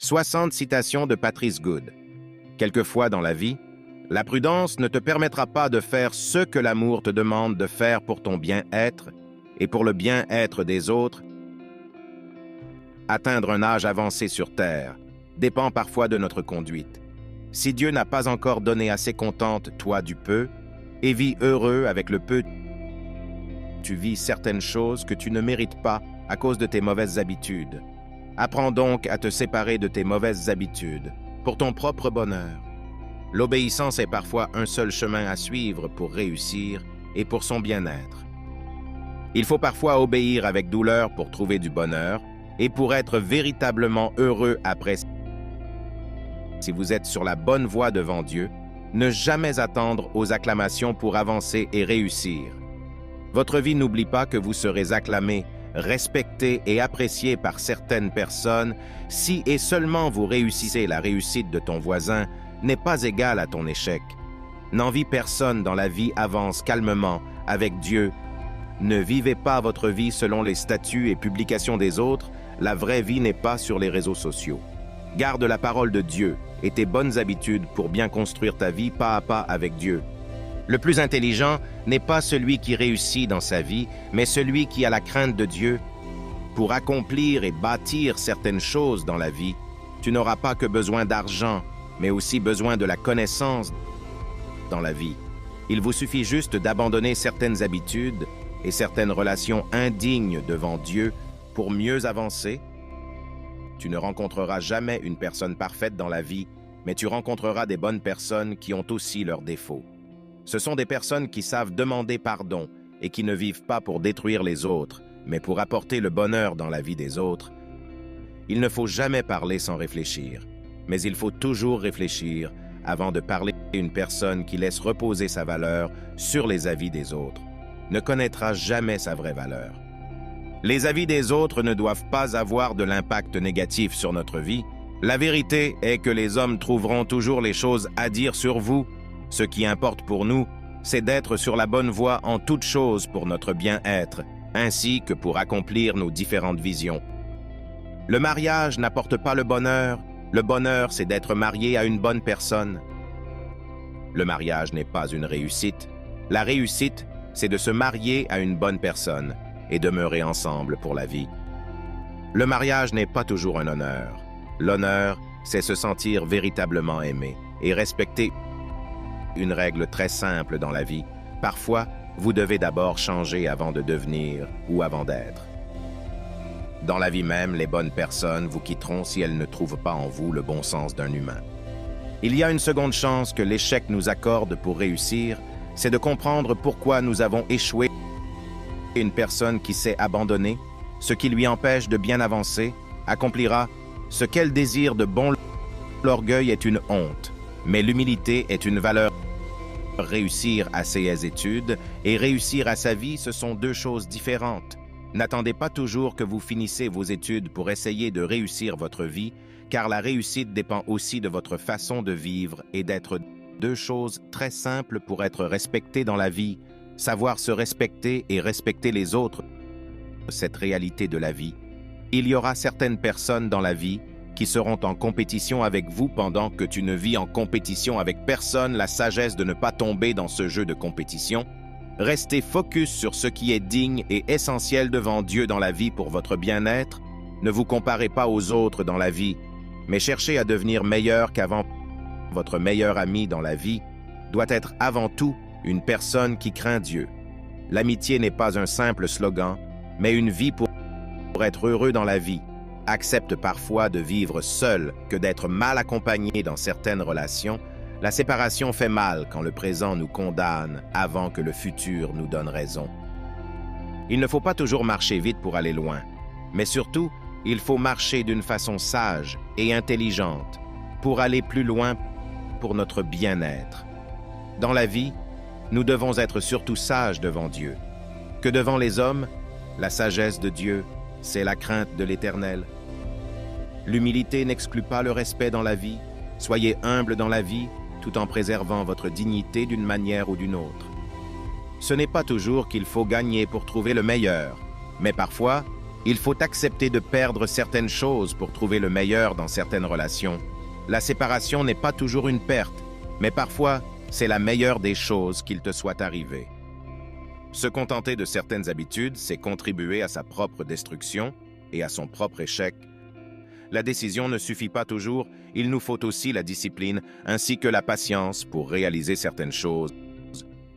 60 citations de Patrice Good. Quelquefois dans la vie, la prudence ne te permettra pas de faire ce que l'amour te demande de faire pour ton bien-être et pour le bien-être des autres. Atteindre un âge avancé sur terre dépend parfois de notre conduite. Si Dieu n'a pas encore donné assez contente toi du peu, et vis heureux avec le peu, tu vis certaines choses que tu ne mérites pas à cause de tes mauvaises habitudes. Apprends donc à te séparer de tes mauvaises habitudes pour ton propre bonheur. L'obéissance est parfois un seul chemin à suivre pour réussir et pour son bien-être. Il faut parfois obéir avec douleur pour trouver du bonheur et pour être véritablement heureux après. Si vous êtes sur la bonne voie devant Dieu, ne jamais attendre aux acclamations pour avancer et réussir. Votre vie n'oublie pas que vous serez acclamé, respecté et apprécié par certaines personnes si et seulement vous réussissez. La réussite de ton voisin n'est pas égale à ton échec. N'envie personne dans la vie, avance calmement avec Dieu. Ne vivez pas votre vie selon les statuts et publications des autres. La vraie vie n'est pas sur les réseaux sociaux. Garde la parole de Dieu et tes bonnes habitudes pour bien construire ta vie pas à pas avec Dieu. Le plus intelligent n'est pas celui qui réussit dans sa vie, mais celui qui a la crainte de Dieu. Pour accomplir et bâtir certaines choses dans la vie, tu n'auras pas que besoin d'argent, mais aussi besoin de la connaissance dans la vie. Il vous suffit juste d'abandonner certaines habitudes et certaines relations indignes devant Dieu pour mieux avancer. Tu ne rencontreras jamais une personne parfaite dans la vie, mais tu rencontreras des bonnes personnes qui ont aussi leurs défauts. Ce sont des personnes qui savent demander pardon et qui ne vivent pas pour détruire les autres, mais pour apporter le bonheur dans la vie des autres. Il ne faut jamais parler sans réfléchir, mais il faut toujours réfléchir avant de parler à une personne qui laisse reposer sa valeur sur les avis des autres. Ne connaîtra jamais sa vraie valeur. Les avis des autres ne doivent pas avoir de l'impact négatif sur notre vie. La vérité est que les hommes trouveront toujours les choses à dire sur vous. Ce qui importe pour nous, c'est d'être sur la bonne voie en toutes choses pour notre bien-être, ainsi que pour accomplir nos différentes visions. Le mariage n'apporte pas le bonheur. Le bonheur, c'est d'être marié à une bonne personne. Le mariage n'est pas une réussite. La réussite, c'est de se marier à une bonne personne et demeurer ensemble pour la vie. Le mariage n'est pas toujours un honneur. L'honneur, c'est se sentir véritablement aimé et respecter une règle très simple dans la vie. Parfois, vous devez d'abord changer avant de devenir ou avant d'être. Dans la vie même, les bonnes personnes vous quitteront si elles ne trouvent pas en vous le bon sens d'un humain. Il y a une seconde chance que l'échec nous accorde pour réussir, c'est de comprendre pourquoi nous avons échoué. Une personne qui s'est abandonnée, ce qui lui empêche de bien avancer, accomplira ce qu'elle désire de bon. L'orgueil est une honte, mais l'humilité est une valeur. Réussir à ses études et réussir à sa vie, ce sont deux choses différentes. N'attendez pas toujours que vous finissez vos études pour essayer de réussir votre vie, car la réussite dépend aussi de votre façon de vivre et d'être. Deux choses très simples pour être respecté dans la vie, savoir se respecter et respecter les autres. Cette réalité de la vie, il y aura certaines personnes dans la vie qui seront en compétition avec vous pendant que tu ne vis en compétition avec personne. La sagesse de ne pas tomber dans ce jeu de compétition. Restez focus sur ce qui est digne et essentiel devant Dieu dans la vie pour votre bien-être. Ne vous comparez pas aux autres dans la vie, mais cherchez à devenir meilleur qu'avant. Votre meilleur ami dans la vie doit être avant tout une personne qui craint Dieu. L'amitié n'est pas un simple slogan, mais une vie pour être heureux dans la vie. Accepte parfois de vivre seul que d'être mal accompagné dans certaines relations. La séparation fait mal quand le présent nous condamne avant que le futur nous donne raison. Il ne faut pas toujours marcher vite pour aller loin, mais surtout, il faut marcher d'une façon sage et intelligente pour aller plus loin pour notre bien-être. Dans la vie, nous devons être surtout sages devant Dieu. Que devant les hommes, la sagesse de Dieu, c'est la crainte de l'Éternel. L'humilité n'exclut pas le respect dans la vie. Soyez humble dans la vie, tout en préservant votre dignité d'une manière ou d'une autre. Ce n'est pas toujours qu'il faut gagner pour trouver le meilleur, mais parfois, Il faut accepter de perdre certaines choses pour trouver le meilleur dans certaines relations. La séparation n'est pas toujours une perte, mais parfois, c'est la meilleure des choses qu'il te soit arrivé. Se contenter de certaines habitudes, c'est contribuer à sa propre destruction et à son propre échec. La décision ne suffit pas toujours, il nous faut aussi la discipline ainsi que la patience pour réaliser certaines choses.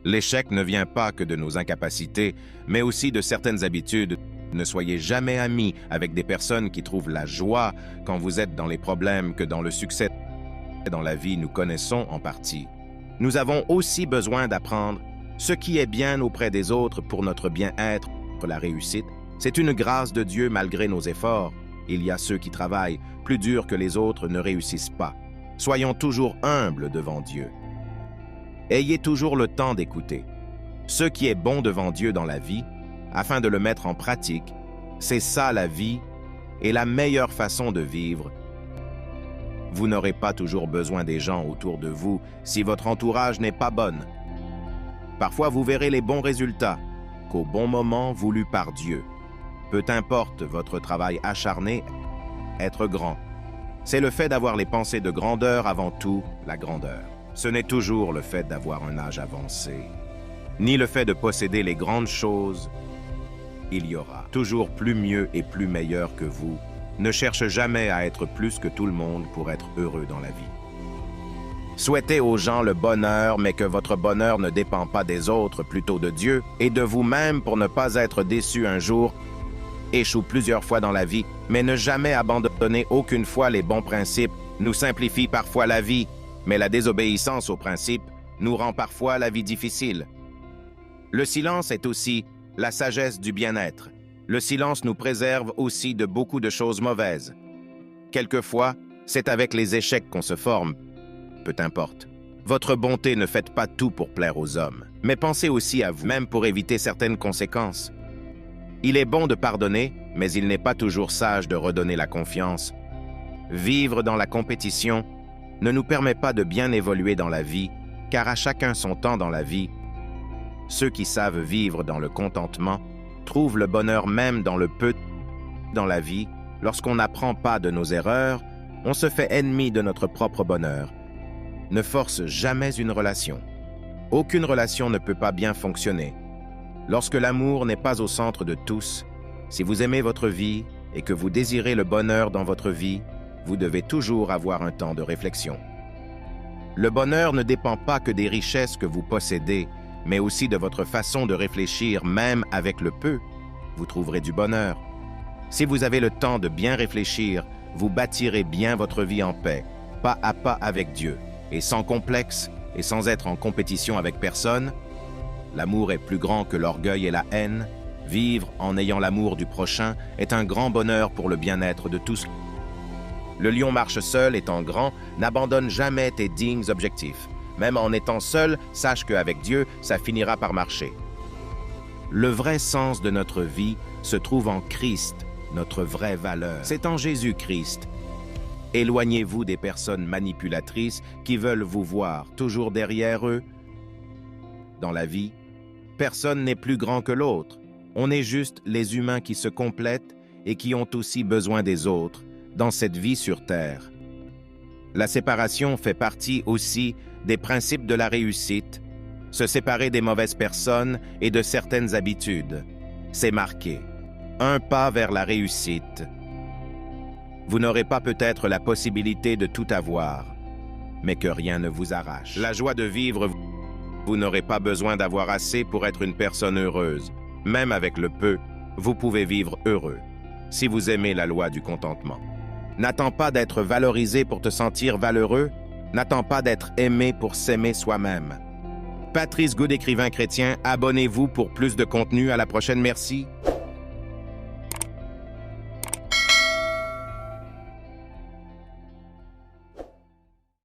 L'échec ne vient pas que de nos incapacités, mais aussi de certaines habitudes. Ne soyez jamais amis avec des personnes qui trouvent la joie quand vous êtes dans les problèmes que dans le succès. Dans la vie, nous connaissons en partie. Nous avons aussi besoin d'apprendre ce qui est bien auprès des autres pour notre bien-être, pour la réussite. C'est une grâce de Dieu malgré nos efforts. Il y a ceux qui travaillent plus dur que les autres ne réussissent pas. Soyons toujours humbles devant Dieu. Ayez toujours le temps d'écouter. Ce qui est bon devant Dieu dans la vie, afin de le mettre en pratique, c'est ça la vie et la meilleure façon de vivre. Vous n'aurez pas toujours besoin des gens autour de vous si votre entourage n'est pas bon. Parfois, vous verrez les bons résultats qu'au bon moment voulu par Dieu. Peu importe votre travail acharné, être grand. C'est le fait d'avoir les pensées de grandeur avant tout, la grandeur. Ce n'est toujours le fait d'avoir un âge avancé, ni le fait de posséder les grandes choses. Il y aura toujours plus mieux et plus meilleur que vous. Ne cherche jamais à être plus que tout le monde pour être heureux dans la vie. Souhaitez aux gens le bonheur, mais que votre bonheur ne dépend pas des autres, plutôt de Dieu et de vous-même pour ne pas être déçu un jour. Échoue plusieurs fois dans la vie, mais ne jamais abandonner aucune fois les bons principes nous simplifie parfois la vie, mais la désobéissance aux principes nous rend parfois la vie difficile. Le silence est aussi la sagesse du bien-être. Le silence nous préserve aussi de beaucoup de choses mauvaises. Quelquefois, c'est avec les échecs qu'on se forme. Peu importe. Votre bonté ne fait pas tout pour plaire aux hommes, mais pensez aussi à vous, même pour éviter certaines conséquences. Il est bon de pardonner, mais il n'est pas toujours sage de redonner la confiance. Vivre dans la compétition ne nous permet pas de bien évoluer dans la vie, car à chacun son temps dans la vie. Ceux qui savent vivre dans le contentement trouvent le bonheur même dans le peu dans la vie. Lorsqu'on n'apprend pas de nos erreurs, on se fait ennemi de notre propre bonheur. Ne force jamais une relation. Aucune relation ne peut pas bien fonctionner. Lorsque l'amour n'est pas au centre de tous, si vous aimez votre vie et que vous désirez le bonheur dans votre vie, vous devez toujours avoir un temps de réflexion. Le bonheur ne dépend pas que des richesses que vous possédez, mais aussi de votre façon de réfléchir, même avec le peu, vous trouverez du bonheur. Si vous avez le temps de bien réfléchir, vous bâtirez bien votre vie en paix, pas à pas avec Dieu, et sans complexe, et sans être en compétition avec personne. L'amour est plus grand que l'orgueil et la haine. Vivre en ayant l'amour du prochain est un grand bonheur pour le bien-être de tous. Le lion marche seul, étant grand, n'abandonne jamais tes dignes objectifs. Même en étant seul, sache qu'avec Dieu, ça finira par marcher. Le vrai sens de notre vie se trouve en Christ, notre vraie valeur. C'est en Jésus-Christ. Éloignez-vous des personnes manipulatrices qui veulent vous voir toujours derrière eux. Dans la vie, personne n'est plus grand que l'autre. On est juste les humains qui se complètent et qui ont aussi besoin des autres dans cette vie sur Terre. La séparation fait partie aussi des principes de la réussite. Se séparer des mauvaises personnes et de certaines habitudes. C'est marqué. Un pas vers la réussite. Vous n'aurez pas peut-être la possibilité de tout avoir, mais que rien ne vous arrache. La joie de vivre, vous n'aurez pas besoin d'avoir assez pour être une personne heureuse. Même avec le peu, vous pouvez vivre heureux, si vous aimez la loi du contentement. N'attends pas d'être valorisé pour te sentir valeureux. N'attends pas d'être aimé pour s'aimer soi-même. Patrice Good, écrivain chrétien, abonnez-vous pour plus de contenu. À la prochaine, merci.